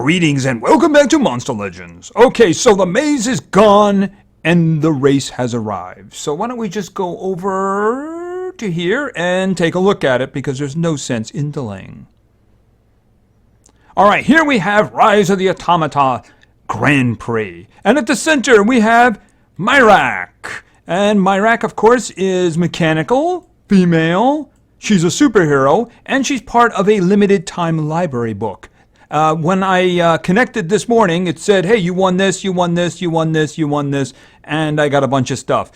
Greetings and welcome back to Monster Legends. Okay, so the maze is gone and the race has arrived. So why don't we just go over to here and take a look at it because there's no sense in delaying. Alright, here we have Rise of the Automata Grand Prix. And at the center we have Myrak. And Myrak, of course, is mechanical, female, she's a superhero, and she's part of a limited time library book. When I connected this morning, it said, hey, you won this, you won this, you won this, you won this, and I got a bunch of stuff.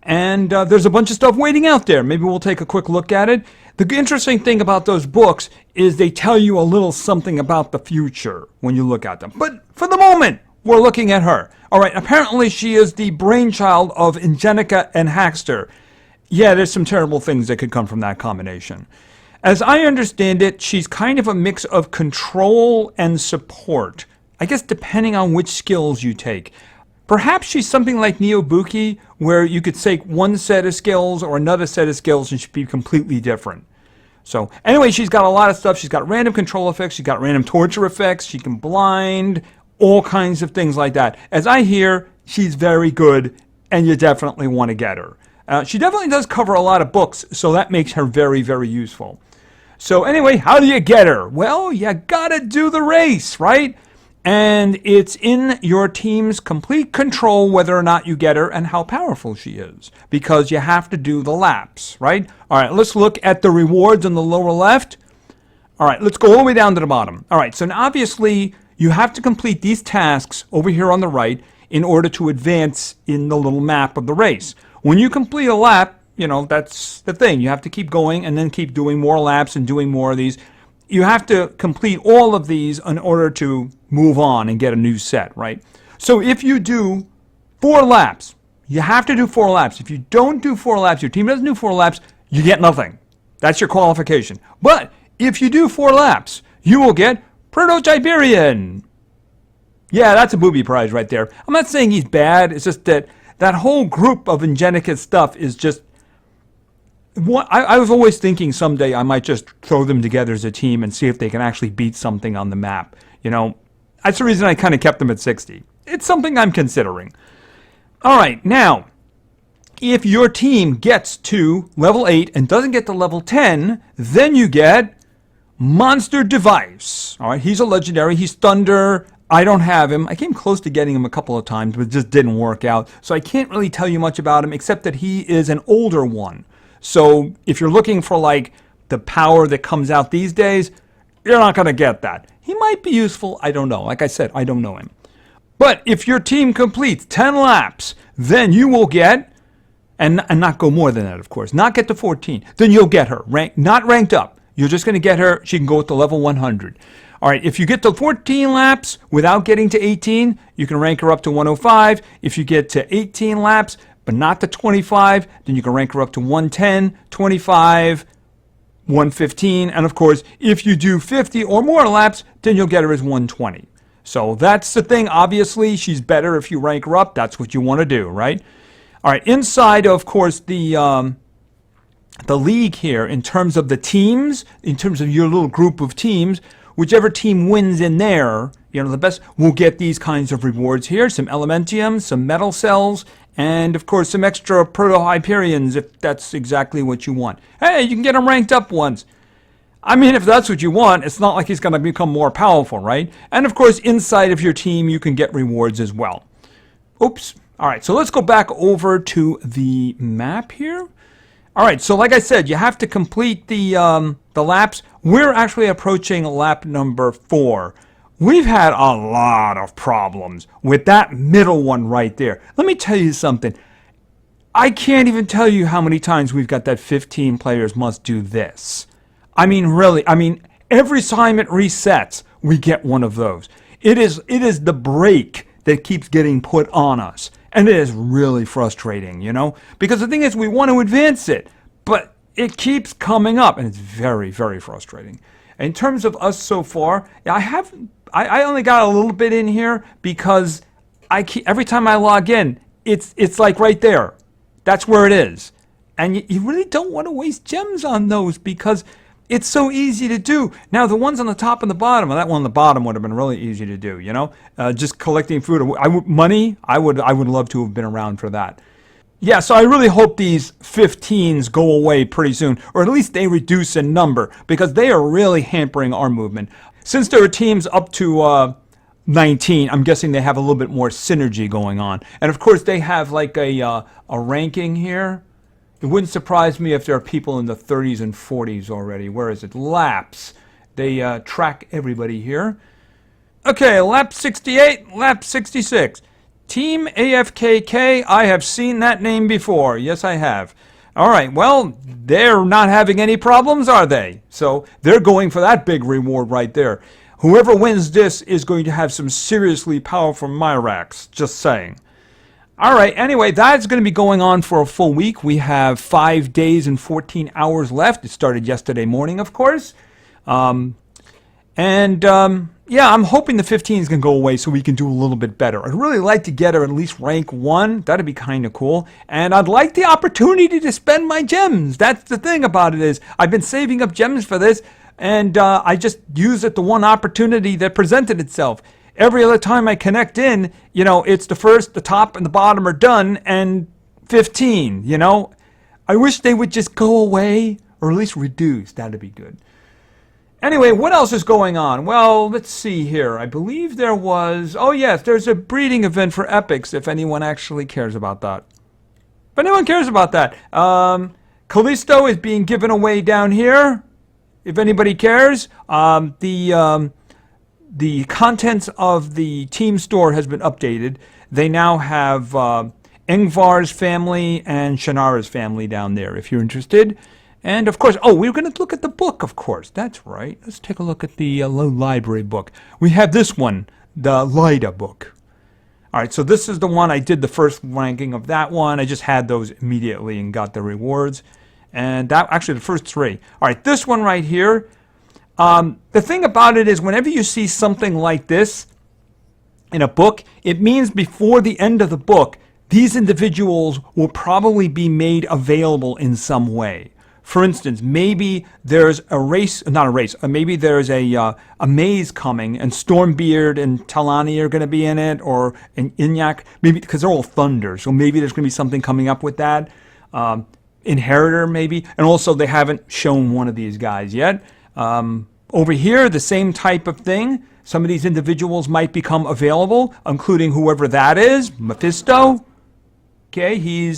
And there's a bunch of stuff waiting out there. Maybe we'll take a quick look at it. The interesting thing about those books is they tell you a little something about the future when you look at them. But for the moment, we're looking at her. All right, apparently she is the brainchild of Ingenica and Hackster. Yeah, there's some terrible things that could come from that combination. As I understand it, she's kind of a mix of control and support. I guess depending on which skills you take. Perhaps she's something like Neobuki, where you could take one set of skills or another set of skills and she'd be completely different. So anyway, she's got a lot of stuff. She's got random control effects. She's got random torture effects. She can blind, all kinds of things like that. As I hear, she's very good and you definitely want to get her. She definitely does cover a lot of books, so that makes her very, very useful. So anyway, how do you get her? Well, you gotta do the race, right? And it's in your team's complete control whether or not you get her and how powerful she is. Because you have to do the laps, right? All right, let's look at the rewards on the lower left. All right, let's go all the way down to the bottom. All right, so now obviously you have to complete these tasks over here on the right in order to advance in the little map of the race. When you complete a lap, you know, that's the thing. You have to keep going and then keep doing more laps and doing more of these. You have to complete all of these in order to move on and get a new set, right? So if you do 4 laps, you have to do 4 laps. If you don't do 4 laps, your team doesn't do 4 laps, you get nothing. That's your qualification. But if you do 4 laps, you will get Proto-Tiberian. Yeah, that's a booby prize right there. I'm not saying he's bad. It's just that that whole group of Ingenica stuff is just... I was always thinking someday I might just throw them together as a team and see if they can actually beat something on the map. You know, that's the reason I kind of kept them at 60. It's something I'm considering. All right, now, if your team gets to level 8 and doesn't get to level 10, then you get Monster Device. All right, he's a legendary. He's Thunder. I don't have him. I came close to getting him a couple of times, but it just didn't work out. So I can't really tell you much about him except that he is an older one. So if you're looking for like the power that comes out these days, you're not going to get that. He might be useful. I don't know. Like I said, I don't know him. But if your team completes 10 laps, then you will get, and not go more than that, of course, not get to 14. Then you'll get her, not ranked up. You're just going to get her. She can go to level 100. All right, if you get to 14 laps without getting to 18, you can rank her up to 105. If you get to 18 laps, but not to 25, then you can rank her up to 110, 25, 115, and of course, if you do 50 or more laps, then you'll get her as 120. So that's the thing. Obviously, she's better if you rank her up. That's what you want to do, right? All right, inside, of course, the league here, in terms of the teams, in terms of your little group of teams, whichever team wins in there, you know, the best will get these kinds of rewards here. Some Elementium, some Metal Cells, and of course some extra Proto-Hyperions if that's exactly what you want. Hey, you can get them ranked up once. I mean, if that's what you want, it's not like he's going to become more powerful, right? And of course, inside of your team, you can get rewards as well. Oops. All right, so let's go back over to the map here. All right, so like I said, you have to complete the laps. We're actually approaching lap number 4. We've had a lot of problems with that middle one right there. Let me tell you something. I can't even tell you how many times we've got that 15 players must do this. I mean, really, every time it resets, we get one of those. It is the break that keeps getting put on us. And it is really frustrating, you know? Because the thing is, we want to advance it, but it keeps coming up, and it's very, very frustrating. In terms of us so far, I only got a little bit in here because every time I log in, it's like right there. That's where it is. And you really don't want to waste gems on those because It's so easy to do. Now, the ones on the top and the bottom, well, that one on the bottom would have been really easy to do, you know? Just collecting food. Money, I would love to have been around for that. Yeah, so I really hope these 15s go away pretty soon, or at least they reduce in number, because they are really hampering our movement. Since there are teams up to 19, I'm guessing they have a little bit more synergy going on. And of course, they have like a ranking here. It wouldn't surprise me if there are people in the 30s and 40s already. Where is it? Laps. They track everybody here. Okay, lap 68, lap 66. Team AFKK, I have seen that name before. Yes, I have. All right, well, they're not having any problems, are they? So they're going for that big reward right there. Whoever wins this is going to have some seriously powerful Myrax, just saying. All right, anyway, that's going to be going on for a full week. We have 5 days and 14 hours left. It started yesterday morning, of course. Yeah, I'm hoping the 15s can go away so we can do a little bit better. I'd really like to get her at least rank 1. That'd be kind of cool. And I'd like the opportunity to spend my gems. That's the thing about it is I've been saving up gems for this, and I just used it the one opportunity that presented itself. Every other time I connect in, you know, it's the first, the top, and the bottom are done, and 15, you know. I wish they would just go away, or at least reduce. That'd be good. Anyway, what else is going on? Well, let's see here. I believe there was... Oh, yes, there's a breeding event for epics, if anyone actually cares about that. If anyone cares about that. Callisto is being given away down here, if anybody cares. The contents of the team store has been updated. They now have Ingvar's family and Shannara's family down there, if you're interested. And, of course, oh, we're going to look at the book, of course. That's right. Let's take a look at the library book. We have this one, the Lida book. All right, so this is the one. I did the first ranking of that one. I just had those immediately and got the rewards. And that, actually, the first 3. All right, this one right here. The thing about it is whenever you see something like this in a book, it means before the end of the book, these individuals will probably be made available in some way. For instance, maybe there's a race, not a race, maybe there's a maze coming, and Stormbeard and Talani are going to be in it, or an Inyak, maybe because they're all thunder, so maybe there's going to be something coming up with that. Inheritor, maybe, and also they haven't shown one of these guys yet. Over here, the same type of thing. Some of these individuals might become available, including whoever that is, Mephisto. Okay,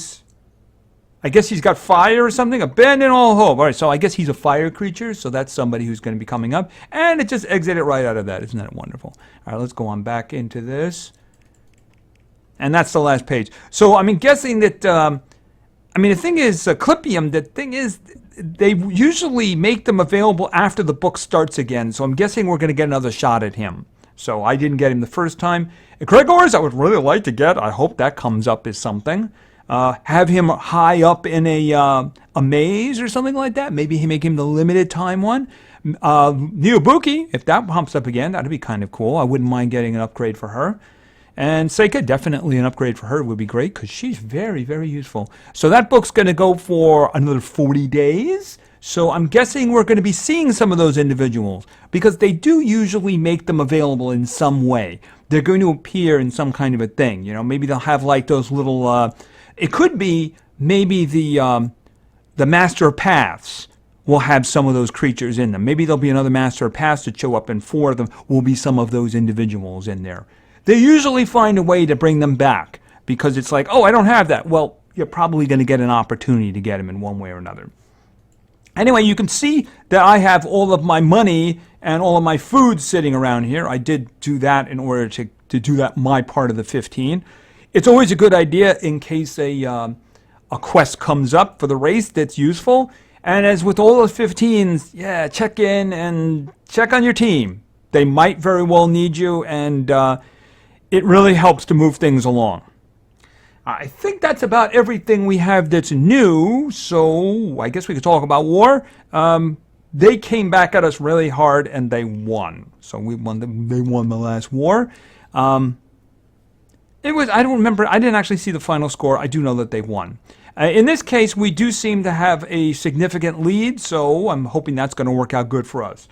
I guess he's got fire or something. Abandon all hope. All right, so I guess he's a fire creature, so that's somebody who's going to be coming up. And it just exited right out of that. Isn't that wonderful? All right, let's go on back into this. And that's the last page. So, I mean, guessing that, the thing is, Clipium, the thing is, they usually make them available after the book starts again. So I'm guessing we're going to get another shot at him. So I didn't get him the first time. Gregor's, I would really like to get. I hope that comes up as something. Have him high up in a maze or something like that. Maybe he make him the limited time one. Neobuki, if that pops up again, that'd be kind of cool. I wouldn't mind getting an upgrade for her. And Seika, definitely an upgrade for her would be great because she's very, very useful. So that book's going to go for another 40 days. So I'm guessing we're going to be seeing some of those individuals because they do usually make them available in some way. They're going to appear in some kind of a thing. You know, maybe they'll have like those little... it could be maybe the Master of Paths will have some of those creatures in them. Maybe there'll be another Master of Paths to show up, and 4 of them will be some of those individuals in there. They usually find a way to bring them back because it's like, oh, I don't have that. Well, you're probably going to get an opportunity to get them in one way or another. Anyway, you can see that I have all of my money and all of my food sitting around here. I did do that in order to do that my part of the 15. It's always a good idea in case a quest comes up for the race that's useful. And as with all those 15s, yeah, check in and check on your team. They might very well need you, and it really helps to move things along. I think that's about everything we have that's new, so I guess we could talk about war. They came back at us really hard, and they won. So they won the last war. I don't remember, I didn't actually see the final score. I do know that they won. In this case, we do seem to have a significant lead, so I'm hoping that's going to work out good for us.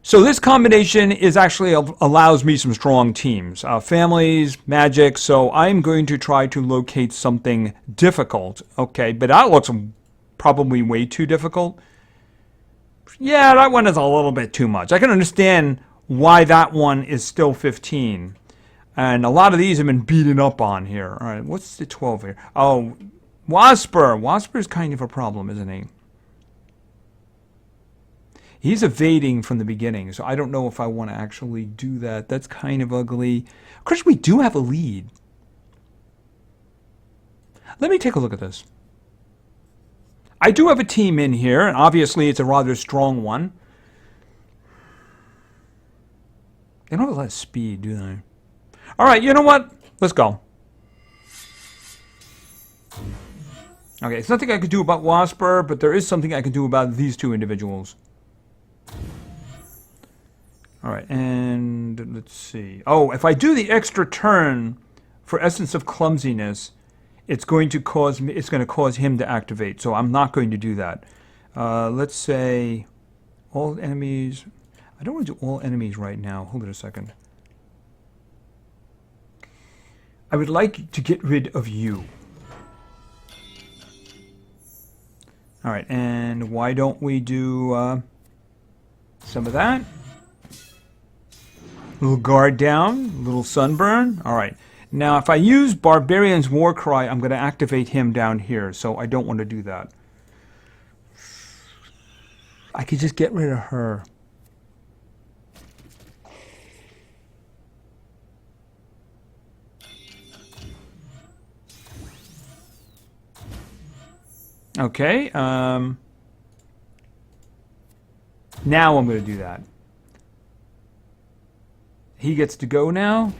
So this combination is actually allows me some strong teams. Families, magic, so I'm going to try to locate something difficult. Okay, but that looks probably way too difficult. Yeah, that one is a little bit too much. I can understand why that one is still 15. And a lot of these have been beaten up on here. All right, what's the 12 here? Oh, Wasper. Wasper is kind of a problem, isn't he? He's evading from the beginning, so I don't know if I want to actually do that. That's kind of ugly. Of course, we do have a lead. Let me take a look at this. I do have a team in here, and obviously it's a rather strong one. They don't have a lot of speed, do they? All right, you know what? Let's go. Okay, it's nothing I could do about Wasper, but there is something I can do about these two individuals. All right, and let's see. Oh, if I do the extra turn for Essence of Clumsiness, it's going to cause him to activate. So I'm not going to do that. Let's say all enemies. I don't want to do all enemies right now. Hold it a second. I would like to get rid of you. All right, and why don't we do some of that? Little guard down, little sunburn. All right. Now, if I use Barbarian's Warcry, I'm going to activate him down here, so I don't want to do that. I could just get rid of her. Okay. Now I'm going to do that. He gets to go now.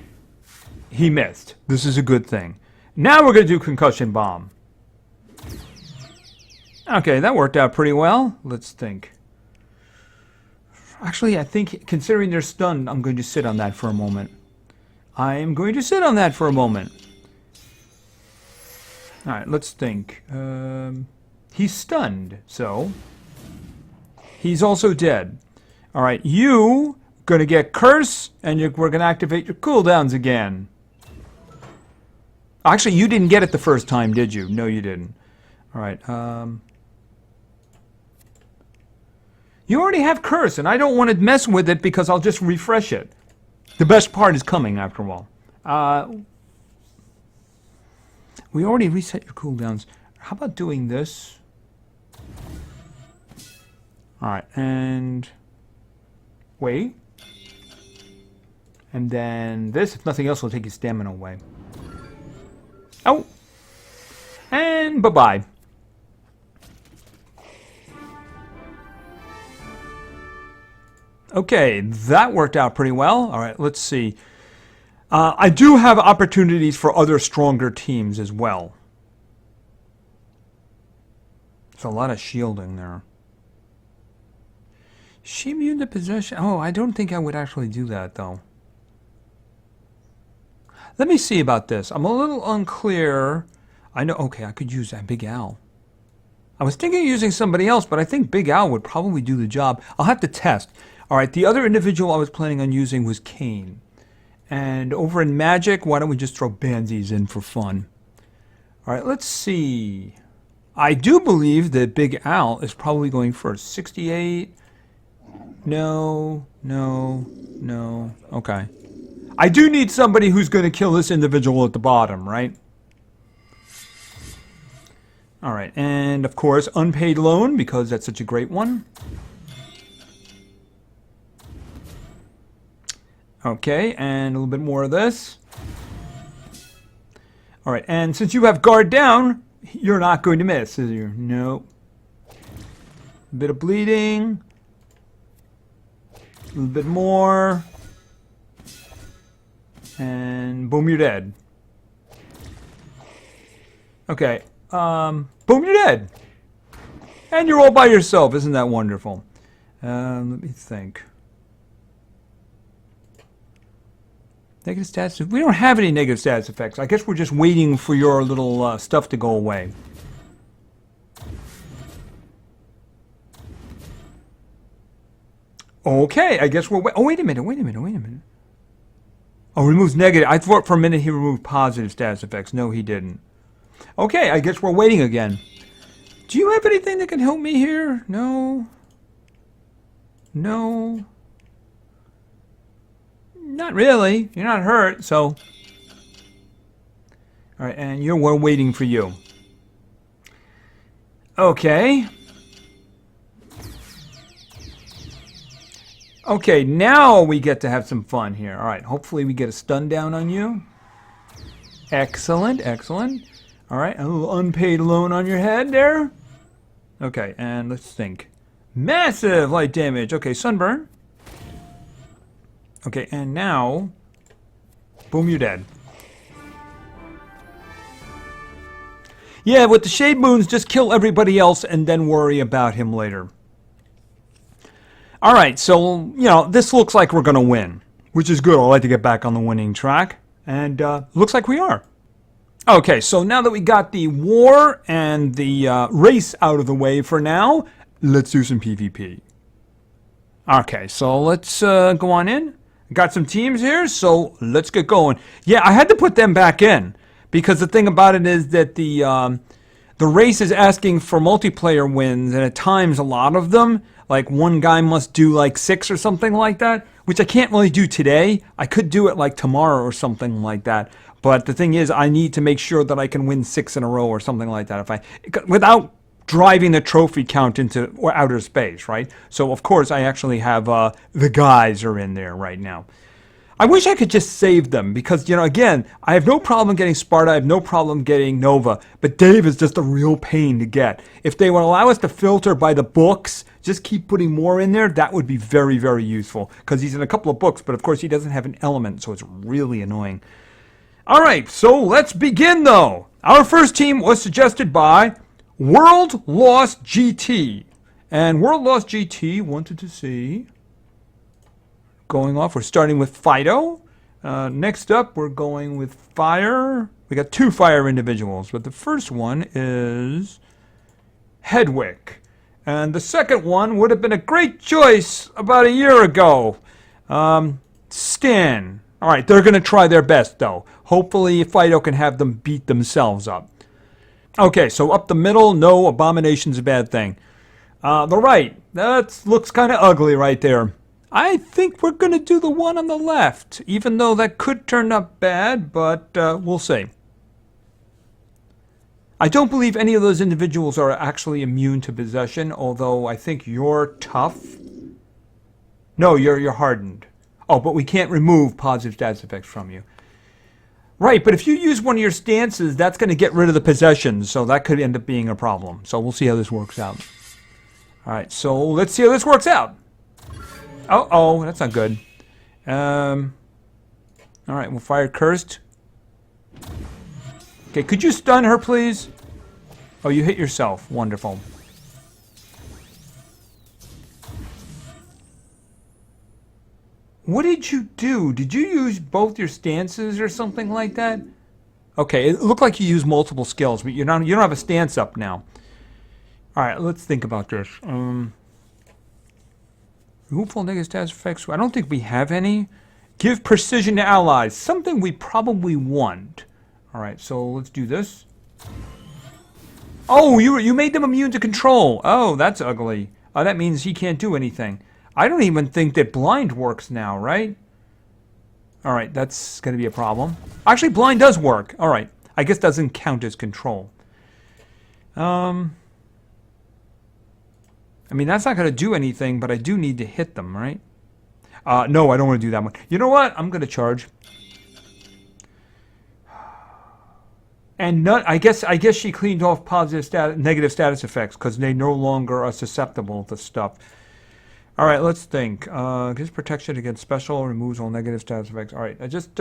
He missed. This is a good thing. Now we're going to do Concussion Bomb. Okay, that worked out pretty well. Let's think. Actually, I think, considering they're stunned, I'm going to sit on that for a moment. I'm going to sit on that for a moment. All right, let's think. He's stunned, so he's also dead. All right, you going to get Curse, and we're going to activate your cooldowns again. Actually, you didn't get it the first time, did you? No, you didn't. All right. You already have Curse, and I don't want to mess with it because I'll just refresh it. The best part is coming, after all. We already reset your cooldowns. How about doing this? All right, and wait. And then this, if nothing else, will take your stamina away. Oh! And bye-bye. Okay, that worked out pretty well. All right, let's see. I do have opportunities for other stronger teams as well. There's a lot of shielding there. Is she immune to possession? Oh, I don't think I would actually do that, though. Let me see about this. I'm a little unclear. I know, okay, I could use that Big Al. I was thinking of using somebody else, but I think Big Al would probably do the job. I'll have to test. All right, the other individual I was planning on using was Kane. And over in Magic, why don't we just throw Bansies in for fun? All right, let's see. I do believe that Big Al is probably going first. 68. No, no, no. Okay. I do need somebody who's going to kill this individual at the bottom, right? All right, and of course, Unpaid Loan, because that's such a great one. Okay, and a little bit more of this. All right, and since you have guard down, you're not going to miss, is you? No. A bit of bleeding. A little bit more. And boom, you're dead. Okay, boom, you're dead. And you're all by yourself. Isn't that wonderful? Let me think. Negative status. We don't have any negative status effects. I guess we're just waiting for your little stuff to go away. Okay, I guess we're... Oh, wait a minute. Oh, removes negative. I thought for a minute he removed positive status effects. No, he didn't. Okay, I guess we're waiting again. Do you have anything that can help me here? No. No. Not really. You're not hurt, so... Alright, and we're waiting for you. Okay. Okay, now we get to have some fun here. Alright, hopefully we get a stun down on you. Excellent, excellent. Alright, a little unpaid loan on your head there. Okay, and let's think. Massive light damage. Okay, sunburn. Okay, and now... Boom, you're dead. Yeah, with the Shade Moons, just kill everybody else and then worry about him later. Alright, so, you know, this looks like we're going to win. Which is good. I like to get back on the winning track. And looks like we are. Okay, so now that we got the war and the race out of the way for now, let's do some PvP. Okay, so let's go on in. Got some teams here, so let's get going. Yeah, I had to put them back in because the thing about it is that the race is asking for multiplayer wins, and at times a lot of them, like one guy must do like 6 or something like that, which I can't really do today. I could do it like tomorrow or something like that. But the thing is, I need to make sure that I can win 6 in a row or something like that without driving the trophy count into outer space, right? So, of course, I actually have the guys are in there right now. I wish I could just save them because, you know, again, I have no problem getting Sparta. I have no problem getting Nova. But Dave is just a real pain to get. If they would allow us to filter by the books, just keep putting more in there, that would be very, very useful. Because he's in a couple of books, but of course he doesn't have an element, so it's really annoying. All right, so let's begin, though. Our first team was suggested by World Lost GT. And World Lost GT wanted to see... Going off, we're starting with Fido. Next up, we're going with Fire. We got 2 Fire individuals, but the first one is Hedwig. And the second one would have been a great choice about a year ago. Stan. All right, they're going to try their best, though. Hopefully, Fido can have them beat themselves up. Okay, so up the middle, no, Abomination's a bad thing. The right, that looks kind of ugly right there. I think we're going to do the one on the left, even though that could turn up bad, but we'll see. I don't believe any of those individuals are actually immune to possession, although I think you're tough. No, you're hardened. Oh, but we can't remove positive status effects from you. Right, but if you use one of your stances, that's going to get rid of the possessions, so that could end up being a problem. So we'll see how this works out. All right, so let's see how this works out. Oh, that's not good. All right, we'll fire Cursed. Okay, could you stun her, please? Oh, you hit yourself. Wonderful. What did you do? Did you use both your stances or something like that? Okay, it looked like you used multiple skills, but you don't have a stance up now. All right, let's think about this. Remove full negative status effects. I don't think we have any. Give precision to allies. Something we probably want. All right, so let's do this. Oh, you made them immune to control. Oh, that's ugly. That means he can't do anything. I don't even think that blind works now, right? All right, that's going to be a problem. Actually, blind does work. All right, I guess doesn't count as control. I mean, that's not going to do anything, but I do need to hit them, right? No, I don't want to do that one. You know what? I'm going to charge. And I guess she cleaned off negative status effects because they no longer are susceptible to stuff. All right, let's think. Gives protection against special, removes all negative status effects. All right, I just...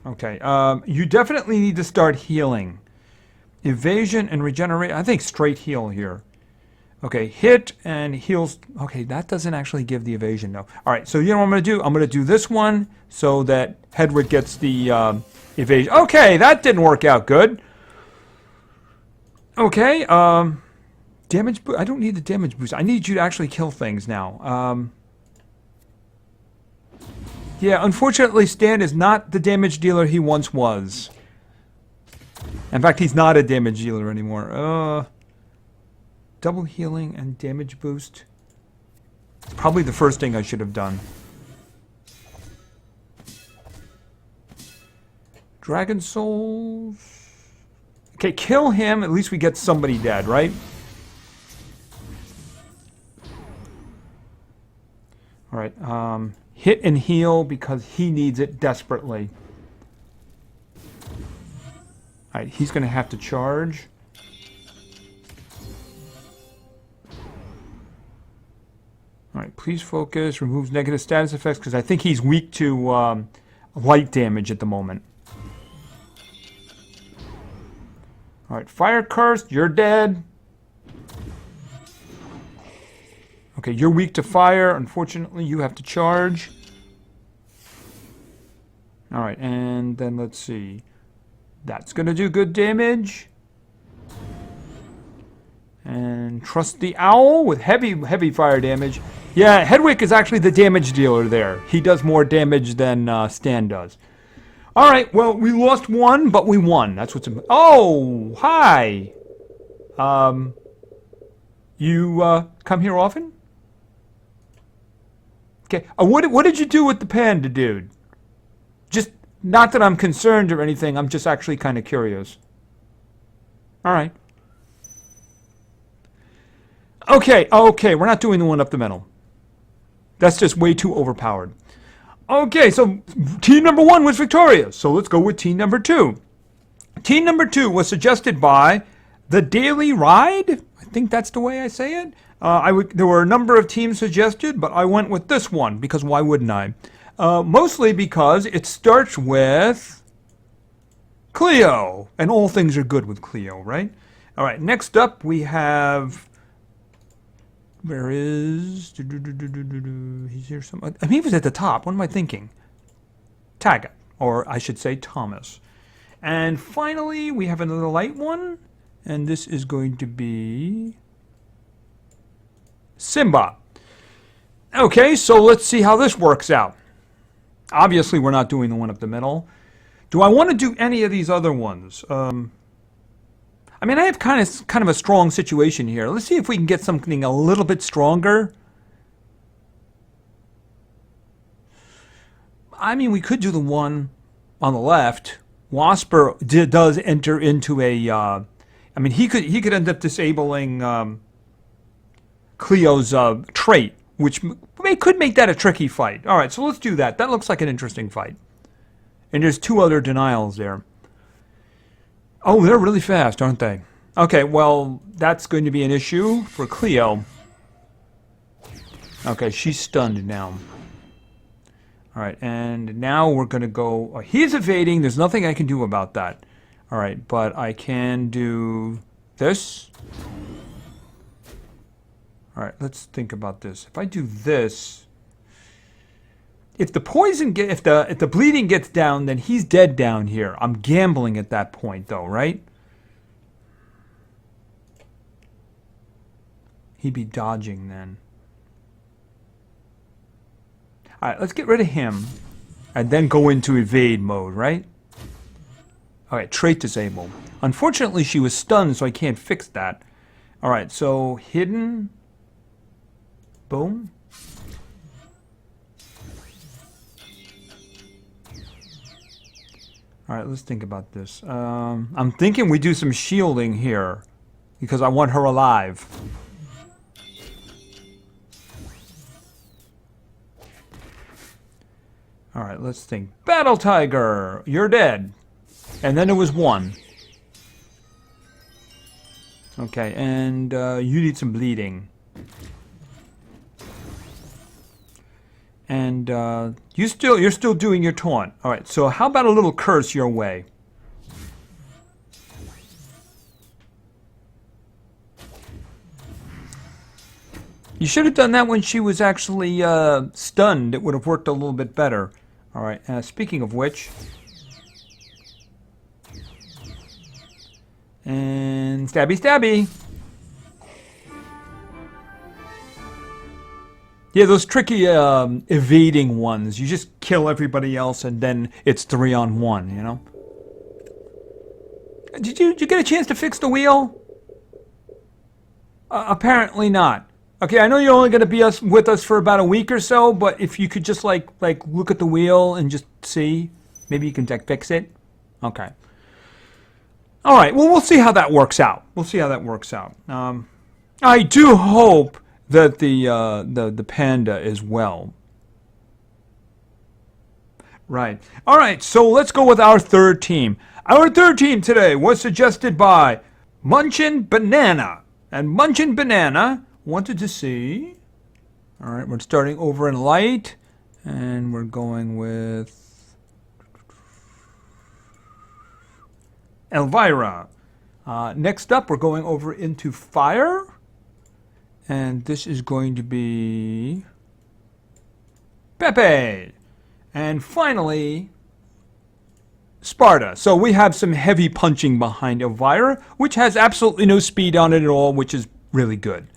Okay, you definitely need to start healing. Evasion and regenerate. I think straight heal here. Okay, hit and heals. Okay, that doesn't actually give the evasion, though. All right, so you know what I'm going to do? I'm going to do this one so that Hedwig gets the evasion. Okay, that didn't work out good. Okay, damage boost. I don't need the damage boost. I need you to actually kill things now. Yeah, unfortunately, Stan is not the damage dealer he once was. In fact, he's not a damage dealer anymore. Double healing and damage boost. Probably the first thing I should have done. Dragon Souls. Okay, kill him. At least we get somebody dead, right? Alright, hit and heal because he needs it desperately. Alright, he's going to have to charge. Alright, please focus. Removes negative status effects because I think he's weak to light damage at the moment. Alright, fire curse. You're dead. Okay, you're weak to fire. Unfortunately, you have to charge. Alright, and then let's see. That's going to do good damage. And trust the owl with heavy fire damage. Yeah, Hedwig is actually the damage dealer there. He does more damage than Stan does. All right, well, we lost one, but we won. That's what's... Oh, hi. You come here often? Okay. What did you do with the panda dude? Just, not that I'm concerned or anything. I'm just actually kind of curious. All right. Okay, we're not doing the one up the middle. That's just way too overpowered. Okay, so team number 1 was victorious. So let's go with team number 2. Team number 2 was suggested by The Daily Ride. I think that's the way I say it. There were a number of teams suggested, but I went with this one because why wouldn't I? Mostly because it starts with Cleo, and all things are good with Cleo, right? All right, next up we have... Where is... He's here some... I mean, he was at the top. What am I thinking? Taggart, or I should say Thomas. And finally, we have another light one. And this is going to be... Simba. Okay, so let's see how this works out. Obviously, we're not doing the one up the middle. Do I want to do any of these other ones? I mean, I have kind of a strong situation here. Let's see if we can get something a little bit stronger. I mean, we could do the one on the left. Wasper does enter into a... I mean, he could end up disabling Cleo's trait, which could make that a tricky fight. All right, so let's do that. That looks like an interesting fight. And there's 2 other denials there. Oh, they're really fast, aren't they? Okay, well, that's going to be an issue for Cleo. Okay, she's stunned now. All right, and now we're going to go... he's evading. There's nothing I can do about that. All right, but I can do this. All right, let's think about this. If I do this... If the poison if the bleeding gets down, then he's dead down here. I'm gambling at that point, though, right? He'd be dodging then. All right, let's get rid of him, and then go into evade mode, right? All right, trait disabled. Unfortunately, she was stunned, so I can't fix that. All right, so hidden. Boom. All right, let's think about this. I'm thinking we do some shielding here because I want her alive. All right, let's think. Battle Tiger, you're dead. And then there was 1. Okay, and you need some bleeding. And you're still doing your taunt. All right. So how about a little curse your way? You should have done that when she was actually stunned. It would have worked a little bit better. All right, speaking of which... And stabby stabby. Yeah, those tricky evading ones. You just kill everybody else and then it's 3-on-1, you know? Did you get a chance to fix the wheel? Apparently not. Okay, I know you're only going to be with us for about a week or so, but if you could just like look at the wheel and just see, maybe you can fix it. Okay. All right. Well, we'll see how that works out. We'll see how that works out. I do hope that the panda is well. Right. All right. So let's go with our third team. Our third team today was suggested by Munchin Banana, and Munchin Banana wanted to see. All right. We're starting over in light, and we're going with Elvira. Next up, we're going over into fire. And this is going to be Pepe. And finally, Sparta. So we have some heavy punching behind Elvira, which has absolutely no speed on it at all, which is really good.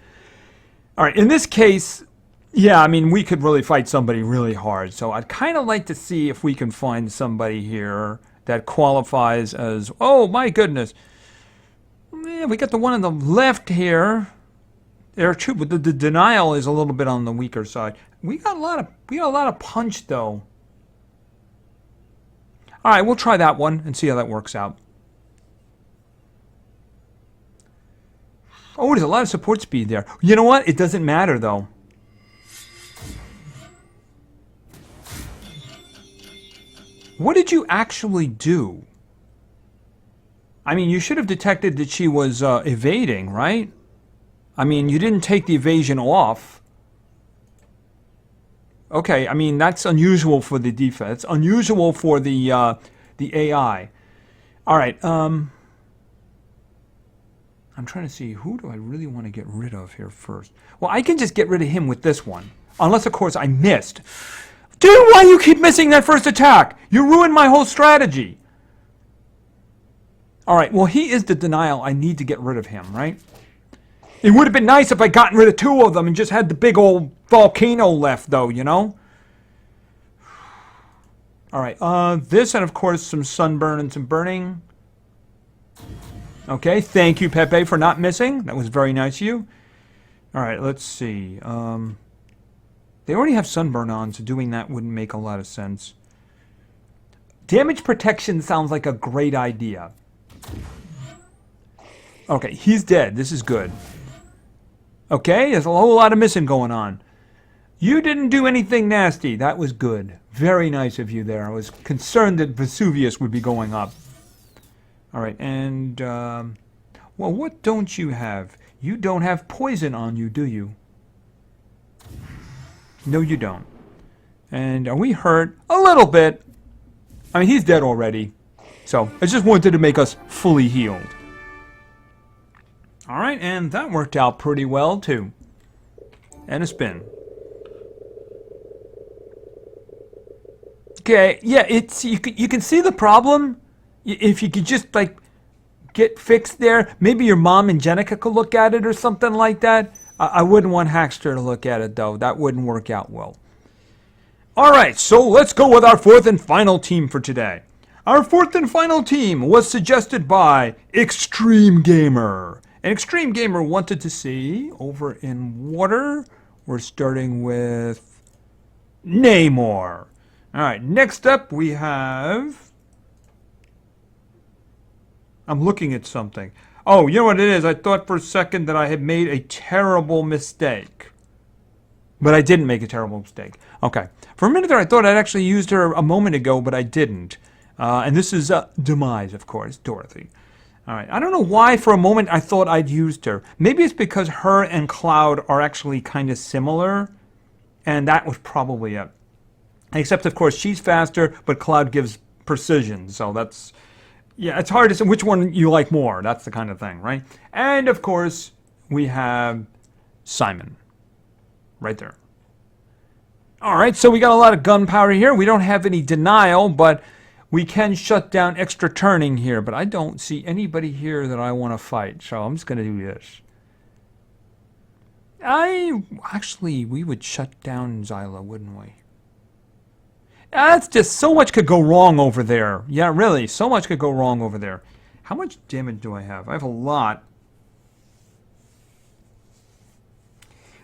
All right, in this case, yeah, I mean, we could really fight somebody really hard. So I'd kind of like to see if we can find somebody here that qualifies as, oh my goodness. Yeah, we got the one on the left here. There are two, but the denial is a little bit on the weaker side. We got a lot of punch though. All right, we'll try that one and see how that works out. Oh, there's a lot of support speed there. You know what? It doesn't matter though. What did you actually do? I mean, you should have detected that she was evading, right? I mean, you didn't take the evasion off. Okay, I mean, that's unusual for the defense. Unusual for the AI. All right, I'm trying to see, who do I really want to get rid of here first? Well, I can just get rid of him with this one. Unless, of course, I missed. Dude, why do you keep missing that first attack? You ruined my whole strategy. All right, well, he is the denial. I need to get rid of him, right? It would have been nice if I gotten rid of two of them and just had the big old volcano left, though, you know? All right, this and, of course, some sunburn and some burning. Okay, thank you, Pepe, for not missing. That was very nice of you. All right, let's see. They already have sunburn on, so doing that wouldn't make a lot of sense. Damage protection sounds like a great idea. Okay, he's dead. This is good. Okay, there's a whole lot of missing going on. You didn't do anything nasty. That was good. Very nice of you there. I was concerned that Vesuvius would be going up. All right, and, well, what don't you have? You don't have poison on you, do you? No, you don't. And are we hurt? A little bit. I mean, he's dead already. So, I just wanted to make us fully healed. All right, and that worked out pretty well, too. And a spin. Okay, yeah, it's you can see the problem. If you could just, like, get fixed there. Maybe your mom and Jenica could look at it or something like that. I wouldn't want Hackster to look at it, though. That wouldn't work out well. All right, so let's go with our fourth and final team for today. Our fourth and final team was suggested by Extreme Gamer. And Extreme Gamer wanted to see, over in water, we're starting with Namor. All right, next up we have... I'm looking at something. Oh, you know what it is? I thought for a second that I had made a terrible mistake. But I didn't make a terrible mistake. Okay. For a minute there, I thought I'd actually used her a moment ago, but I didn't. And this is Demise, of course, Dorothy. All right. I don't know why for a moment I thought I'd used her. Maybe it's because her and Cloud are actually kind of similar. And that was probably it. Except, of course, she's faster, but Cloud gives precision. So that's... Yeah, it's hard to say which one you like more. That's the kind of thing, right? And, of course, we have Simon. Right there. All right, so we got a lot of gunpowder here. We don't have any denial, but we can shut down extra turning here. But I don't see anybody here that I want to fight, so I'm just going to do this. Actually, we would shut down Zyla, wouldn't we? That's just so much could go wrong over there. Yeah, really, so much could go wrong over there. How much damage do I have? I have a lot.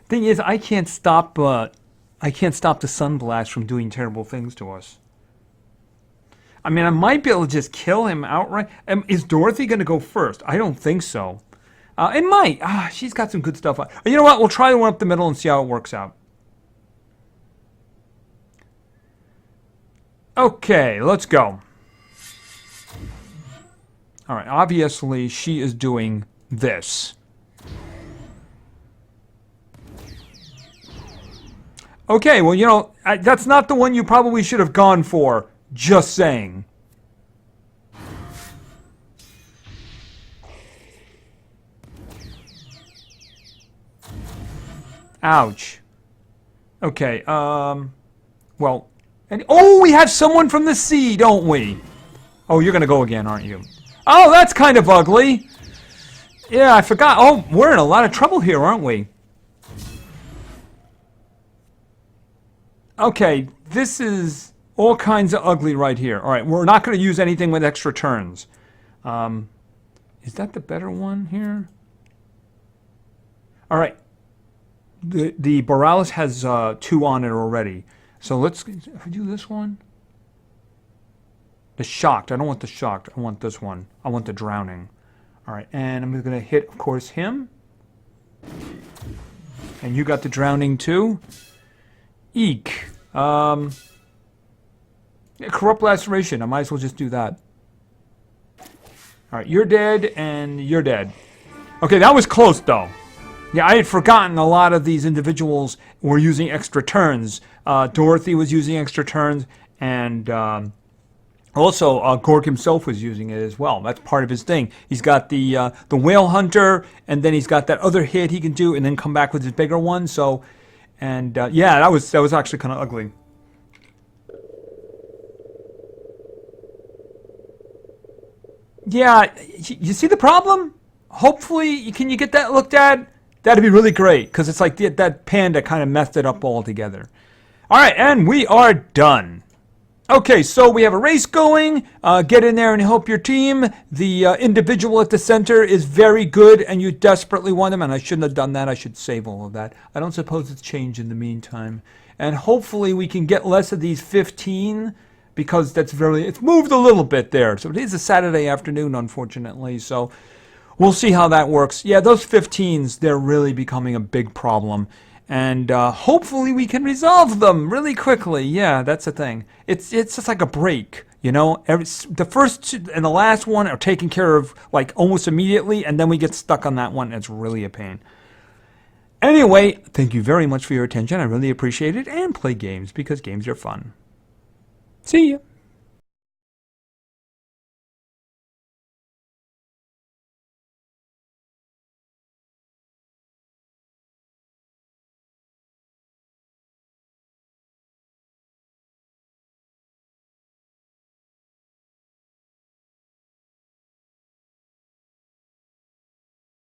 Thing is, I can't stop the Sunblast from doing terrible things to us. I mean, I might be able to just kill him outright. Is Dorothy going to go first? I don't think so. It might. She's got some good stuff on. You know what? We'll try the one up the middle and see how it works out. Okay, let's go. All right, obviously she is doing this. Okay, well, you know, that's not the one you probably should have gone for. Just saying. Ouch. Okay, well, and oh, we have someone from the sea, don't we? Oh, you're gonna go again, aren't you? Oh, that's kind of ugly. Yeah, I forgot. Oh, we're in a lot of trouble here, aren't we? Okay, this is all kinds of ugly right here. All right, we're not going to use anything with extra turns. Is that the better one here? All right. The Borealis has 2 on it already. So let's do this one. The Shocked. I don't want the Shocked. I want this one. I want the Drowning. All right, and I'm going to hit, of course, him. And you got the Drowning too. Eek. Yeah, Corrupt Laceration. I might as well just do that. Alright, you're dead, and you're dead. Okay, that was close, though. Yeah, I had forgotten a lot of these individuals were using extra turns. Dorothy was using extra turns, and also Gorg himself was using it as well. That's part of his thing. He's got the Whale Hunter, and then he's got that other hit he can do, and then come back with his bigger one, so... And yeah, that was actually kind of ugly. Yeah, you see the problem? Hopefully, can you get that looked at? That'd be really great, because it's like that panda kind of messed it up altogether. All right, and we are done. Okay, so we have a race going. Get in there and help your team. The individual at the center is very good, and you desperately want him. And I shouldn't have done that. I should save all of that. I don't suppose it's changed in the meantime. And hopefully we can get less of these 15, because it's moved a little bit there. So it is a Saturday afternoon, unfortunately. So we'll see how that works. Yeah, those 15s, they're really becoming a big problem. And hopefully we can resolve them really quickly. Yeah, that's the thing. It's just like a break, you know. The first and the last one are taken care of like almost immediately, and then we get stuck on that one. It's really a pain. Anyway, thank you very much for your attention. I really appreciate it. And play games, because games are fun. See ya.